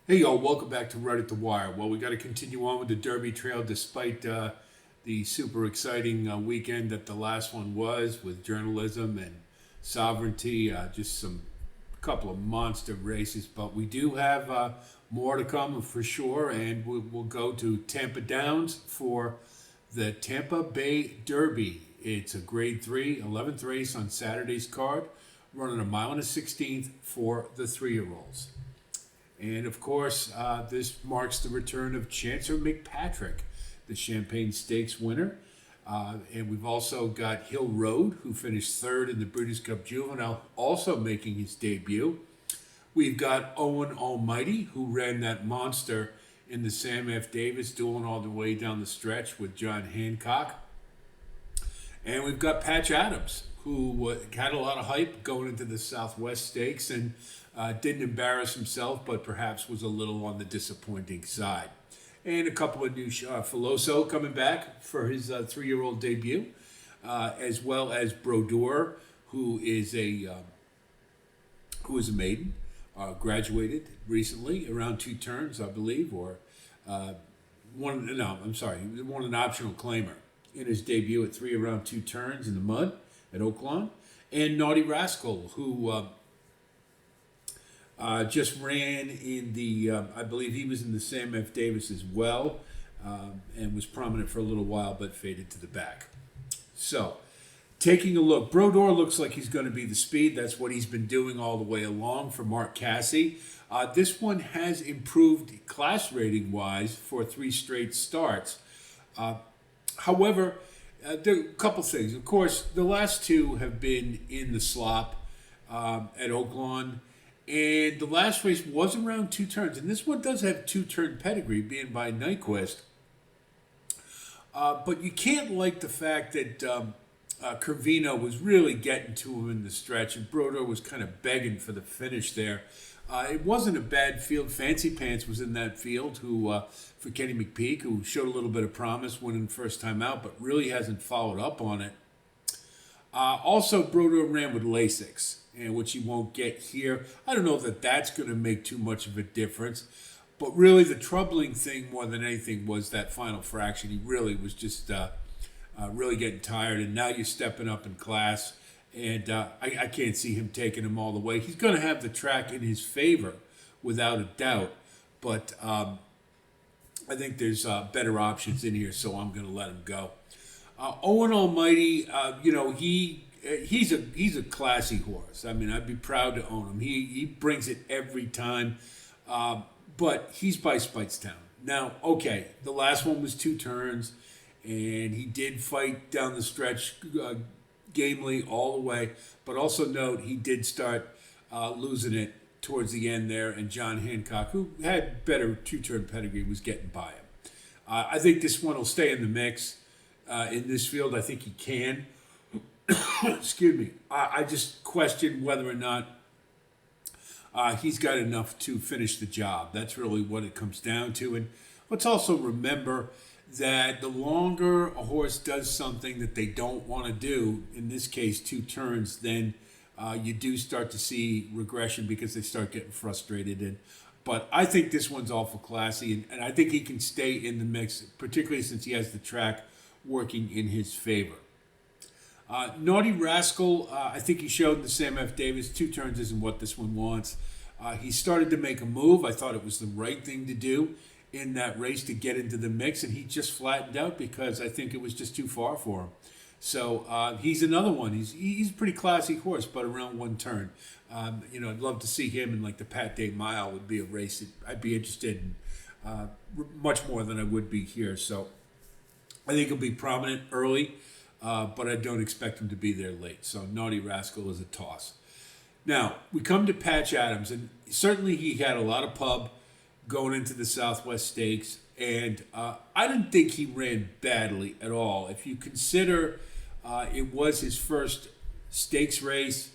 Hey, y'all, welcome back to Right at the Wire. Well, we got to continue on with the Derby Trail despite the super exciting weekend that the last one was with journalism and sovereignty. Just some couple of monster races, but we do have more to come for sure, and we'll go to Tampa Downs for the Tampa Bay Derby. It's a Grade 3, 11th race on Saturday's card, running a mile and a 16th for the 3-year-olds. And of course, this marks the return of Chancer McPatrick, the Champagne Stakes winner. And we've also got Hill Road, who finished third in the Breeders' Cup Juvenile, also making his debut. We've got Owen Almighty, who ran that monster in the Sam F. Davis, dueling all the way down the stretch with John Hancock. And we've got Patch Adams, who had a lot of hype going into the Southwest Stakes and didn't embarrass himself, but perhaps was a little on the disappointing side. And a couple of new Filoso coming back for his 3-year-old debut, as well as Brodeur, who is a maiden, graduated recently around 2 turns, I believe, or he won an optional claimer in his debut at 3 around 2 turns in the mud at Oaklawn. And Naughty Rascal, who just ran in the, I believe he was in the Sam F. Davis as well, and was prominent for a little while, but faded to the back. So, taking a look, Brodeur looks like he's going to be the speed. That's what he's been doing all the way along for Mark Casse. This one has improved class rating-wise for 3 straight starts. However, there are a couple things. Of course, the last 2 have been in the slop at Oaklawn. And the last race was around 2 turns. And this one does have 2-turn pedigree, being by Nyquist. But you can't like the fact that Curvino was really getting to him in the stretch. And Brodeur was kind of begging for the finish there. It wasn't a bad field. Fancy Pants was in that field, who for Kenny McPeak, who showed a little bit of promise winning first time out, but really hasn't followed up on it. Also, Brodeur ran with Lasix, and which he won't get here. I don't know that that's going to make too much of a difference. But really, the troubling thing more than anything was that final fraction. He really was just really getting tired, and now you're stepping up in class, and I can't see him taking him all the way. He's going to have the track in his favor, without a doubt, but I think there's better options in here, so I'm going to let him go. Owen Almighty, he's a classy horse. I mean, I'd be proud to own him. He brings it every time, but he's by Speightstown. Now, okay, the last one was 2 turns, and he did fight down the stretch gamely all the way, but also note he did start losing it towards the end there, and John Hancock, who had better 2-turn pedigree, was getting by him. I think this one will stay in the mix. In this field, I think he can. Excuse me. I just question whether or not he's got enough to finish the job. That's really what it comes down to. And let's also remember that the longer a horse does something that they don't want to do, in this case 2 turns, then you do start to see regression because they start getting frustrated. But I think this one's awful classy, and I think he can stay in the mix, particularly since he has the track working in his favor. Naughty Rascal, I think he showed in the Sam F. Davis, 2 turns isn't what this one wants. He started to make a move. I thought it was the right thing to do in that race to get into the mix, and he just flattened out because I think it was just too far for him. So he's another one. He's a pretty classy horse, but around 1 turn. I'd love to see him in like the Pat Day Mile would be a race that I'd be interested in much more than I would be here. So I think he'll be prominent early, but I don't expect him to be there late. So Naughty Rascal is a toss. Now, we come to Patch Adams, and certainly he had a lot of pub going into the Southwest Stakes, and I didn't think he ran badly at all. If you consider it was his first stakes race,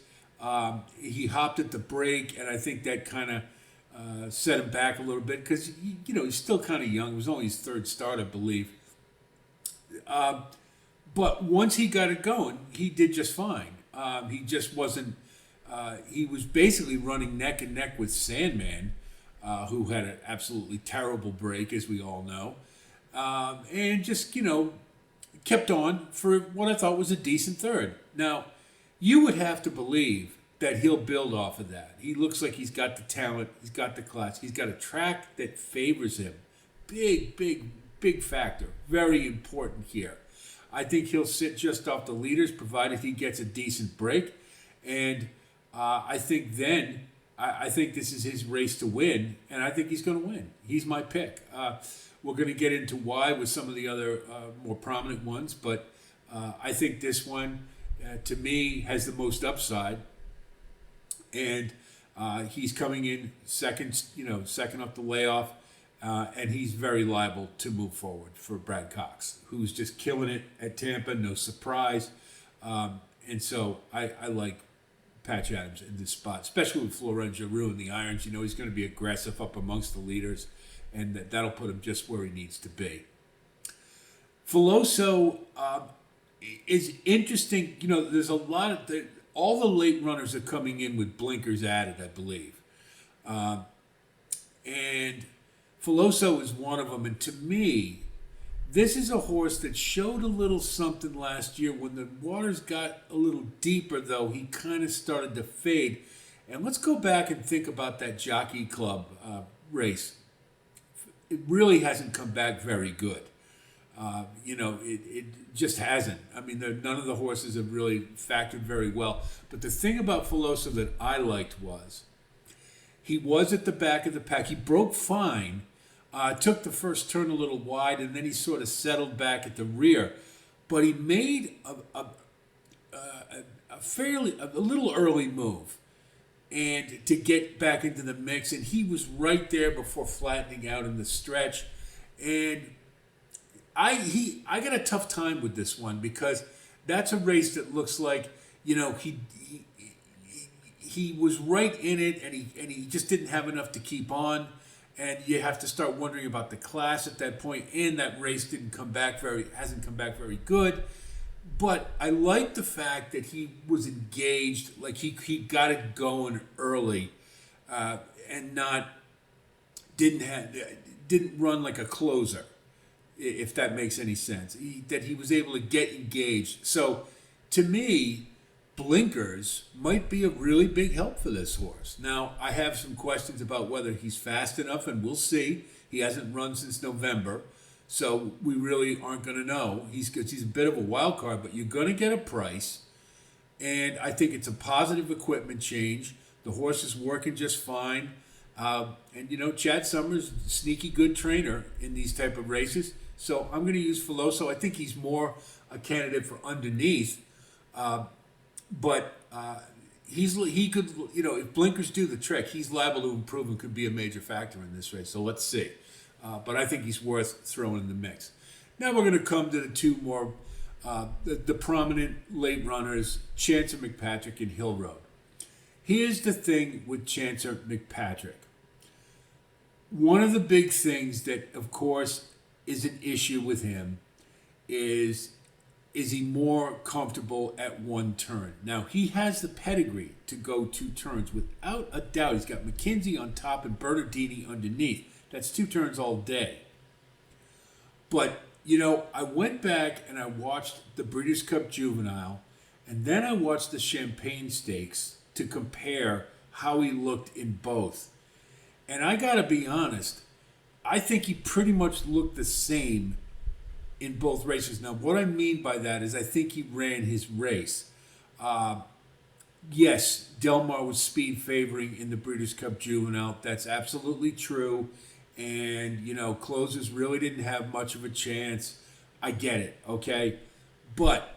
he hopped at the break, and I think that kind of set him back a little bit because, he's still kind of young. It was only his 3rd start, I believe. But once he got it going, he did just fine. He just wasn't. He was basically running neck and neck with Sandman who had an absolutely terrible break, as we all know, and just, kept on for what I thought was a decent third. Now, you would have to believe that he'll build off of that. He looks like he's got the talent, he's got the class, he's got a track that favors him. Big, big, big factor. Very important here. I think he'll sit just off the leaders, provided he gets a decent break. And I think then, I think this is his race to win, and I think he's going to win. He's my pick. We're going to get into why with some of the other more prominent ones, but I think this one, to me, has the most upside. And he's coming in second, second off the layoff, and he's very liable to move forward for Brad Cox, who's just killing it at Tampa, no surprise. And so I like Patch Adams in this spot, especially with Florenzo ruining the irons. He's going to be aggressive up amongst the leaders, and that'll put him just where he needs to be. Filoso is interesting. There's a lot of all the late runners are coming in with blinkers added, I believe. And Filoso is one of them. And to me, this is a horse that showed a little something last year. When the waters got a little deeper, though, he kind of started to fade. And let's go back and think about that Jockey Club race. It really hasn't come back very good. It just hasn't. I mean, none of the horses have really factored very well. But the thing about Filoso that I liked was he was at the back of the pack. He broke fine, took the first turn a little wide, and then he sort of settled back at the rear. But he made a little early move and to get back into the mix. And he was right there before flattening out in the stretch. And I got a tough time with this one because that's a race that looks like, he was right in it and he just didn't have enough to keep on, and you have to start wondering about the class at that point. And that race hasn't come back very good. But I like the fact that he was engaged, like he got it going early, and didn't run like a closer, if that makes any sense. That he was able to get engaged. So, to me, blinkers might be a really big help for this horse. Now, I have some questions about whether he's fast enough, and we'll see. He hasn't run since November, so we really aren't going to know. He's a bit of a wild card, but you're going to get a price, and I think it's a positive equipment change. The horse is working just fine. And Chad Summers, sneaky good trainer in these type of races. So I'm going to use Filoso. I think he's more a candidate for underneath. But he could, if blinkers do the trick, he's liable to improve and could be a major factor in this race. So let's see. But I think he's worth throwing in the mix. Now we're going to come to the two more, the prominent late runners, Chancer McPatrick and Hill Road. Here's the thing with Chancer McPatrick. One of the big things that, of course, is an issue with him is he more comfortable at one turn? Now, he has the pedigree to go two turns. Without a doubt, he's got McKenzie on top and Bernardini underneath. That's two turns all day. But, I went back and I watched the Breeders' Cup Juvenile, and then I watched the Champagne Stakes to compare how he looked in both. And I got to be honest, I think he pretty much looked the same in both races. Now, what I mean by that is I think he ran his race. Yes, Del Mar was speed favoring in the Breeders' Cup Juvenile. That's absolutely true. And, closers really didn't have much of a chance. I get it, okay? But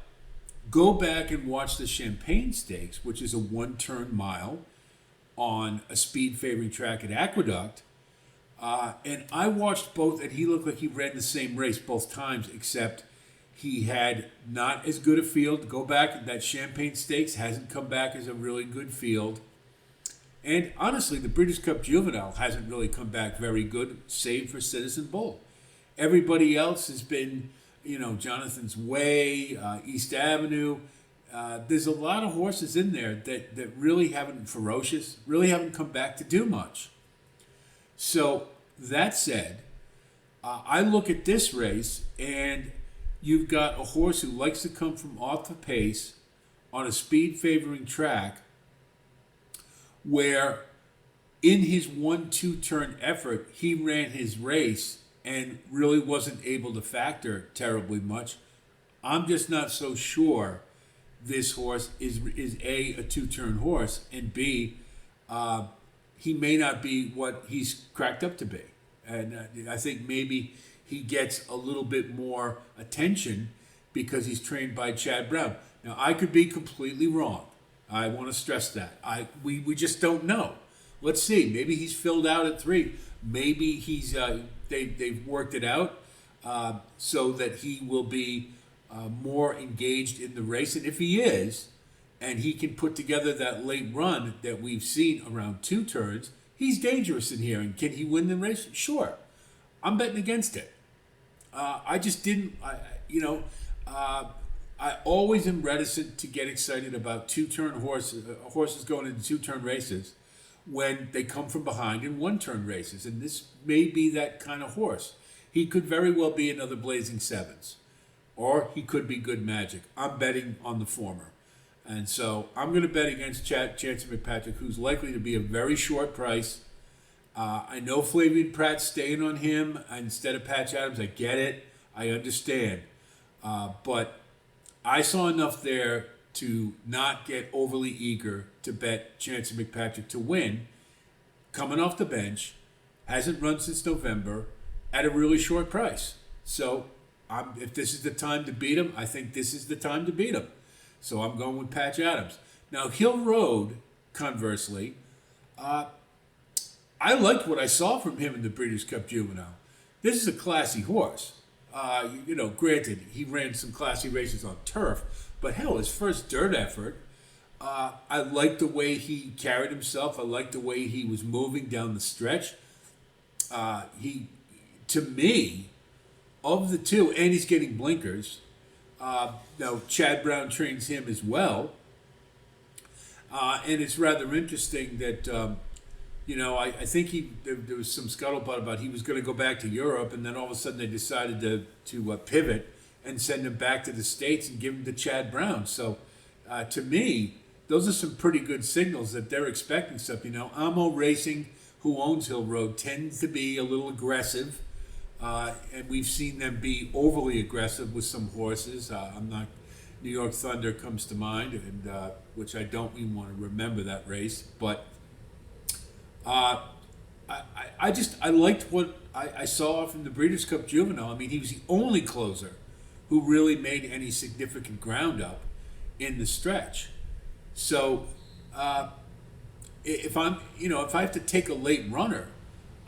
go back and watch the Champagne Stakes, which is a one-turn mile on a speed-favoring track at Aqueduct. And I watched both, and he looked like he ran the same race both times, except he had not as good a field. Go back, that Champagne Stakes hasn't come back as a really good field. And honestly, the Breeders' Cup Juvenile hasn't really come back very good, save for Citizen Bull. Everybody else has been, Jonathan's Way, East Avenue. There's a lot of horses in there that really haven't come back to do much. So that said, I look at this race, and you've got a horse who likes to come from off the pace on a speed favoring track where in his 1-2 turn effort, he ran his race and really wasn't able to factor terribly much. I'm just not so sure this horse is A 2-turn horse, and B, he may not be what he's cracked up to be. And I think maybe he gets a little bit more attention because he's trained by Chad Brown. Now, I could be completely wrong. I want to stress that. We just don't know. Let's see. Maybe he's filled out at 3. Maybe he's they've worked it out so that he will be more engaged in the race. And if he is, and he can put together that late run that we've seen around 2 turns, he's dangerous in here. And can he win the race? Sure. I'm betting against it. I just didn't, I always am reticent to get excited about 2-turn horses going into 2-turn races when they come from behind in 1-turn races. And this may be that kind of horse. He could very well be another Blazing Sevens, or he could be Good Magic. I'm betting on the former. And so I'm going to bet against Chancer McPatrick, who's likely to be a very short price. I know Flavian Pratt's staying on him instead of Patch Adams. I get it. I understand. But I saw enough there to not get overly eager to bet Chancer McPatrick to win, coming off the bench, hasn't run since November, at a really short price. So if this is the time to beat him, I think this is the time to beat him. So I'm going with Patch Adams. Now, Hill Road, conversely, I liked what I saw from him in the Breeders' Cup Juvenile. This is a classy horse. Granted, he ran some classy races on turf, but hell, his first dirt effort, I liked the way he carried himself. I liked the way he was moving down the stretch. To me, of the two, and he's getting blinkers. Now, Chad Brown trains him as well. And it's rather interesting that, I think there was some scuttlebutt about he was going to go back to Europe, and then all of a sudden they decided to pivot and send him back to the States and give him to Chad Brown. So, to me, those are some pretty good signals that they're expecting stuff. Amo Racing, who owns Hill Road, tends to be a little aggressive. And we've seen them be overly aggressive with some horses. New York Thunder comes to mind, and which I don't even want to remember that race. But I liked what I saw from the Breeders' Cup Juvenile. I mean, he was the only closer who really made any significant ground up in the stretch. So if I have to take a late runner,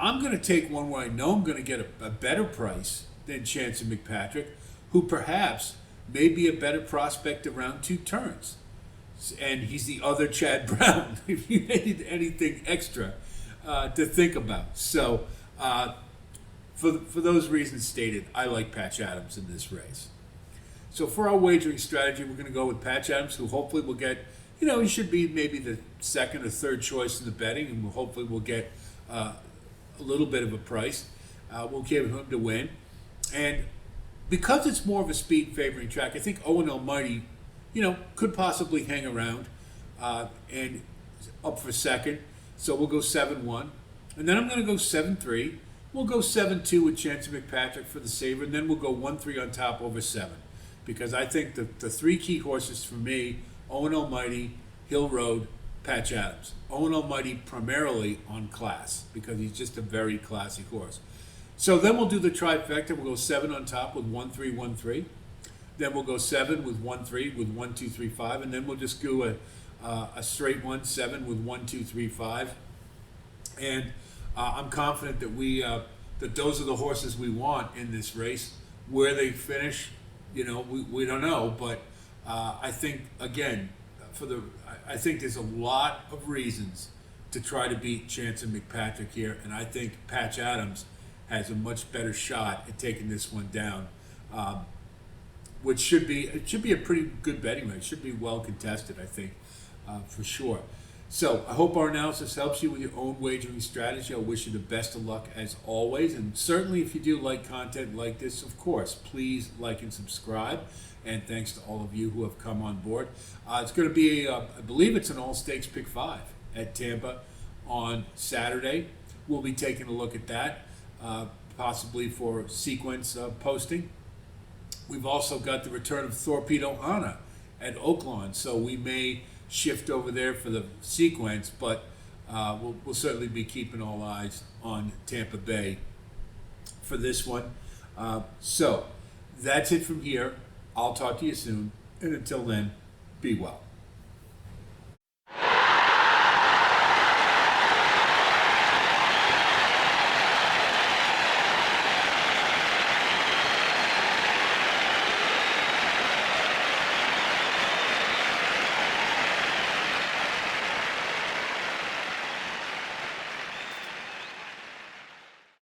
I'm going to take one where I know I'm going to get a better price than Chancer McPatrick, who perhaps may be a better prospect around 2 turns. And he's the other Chad Brown, if you need anything extra to think about. So for those reasons stated, I like Patch Adams in this race. So for our wagering strategy, we're going to go with Patch Adams, who hopefully will get, he should be maybe the second or third choice in the betting, and hopefully we'll get a little bit of a price. We'll give him to win. And because it's more of a speed favoring track, I think Owen Almighty, could possibly hang around and up for second. So we'll go 7-1. And then I'm going to go 7-3. We'll go 7-2 with Chancer McPatrick for the saver. And then we'll go 1-3 on top over 7. Because I think the 3 key horses for me, Owen Almighty, Hill Road, Patch Adams. Owen Almighty primarily on class, because he's just a very classy horse. So then we'll do the trifecta. We'll go 7 on top with 1-3, 1-3. Then we'll go 7 with 1-3 with 1-2, 3-5. And then we'll just do a straight 1-7 with 1-2, 3-5. And I'm confident that that those are the horses we want in this race. Where they finish, we don't know. But I think, again, I think there's a lot of reasons to try to beat Chancer McPatrick here, and I think Patch Adams has a much better shot at taking this one down, which should be a pretty good betting race. Should be well contested, I think, for sure. So I hope our analysis helps you with your own wagering strategy. I wish you the best of luck as always. And certainly if you do like content like this, of course, please like and subscribe. And thanks to all of you who have come on board. It's going to be, I believe it's an all-stakes pick 5 at Tampa on Saturday. We'll be taking a look at that, possibly for sequence posting. We've also got the return of Torpedo Anna at Oaklawn, so we may shift over there for the sequence, but we'll certainly be keeping all eyes on Tampa Bay for this one. So that's it from here. I'll talk to you soon, and until then, be well.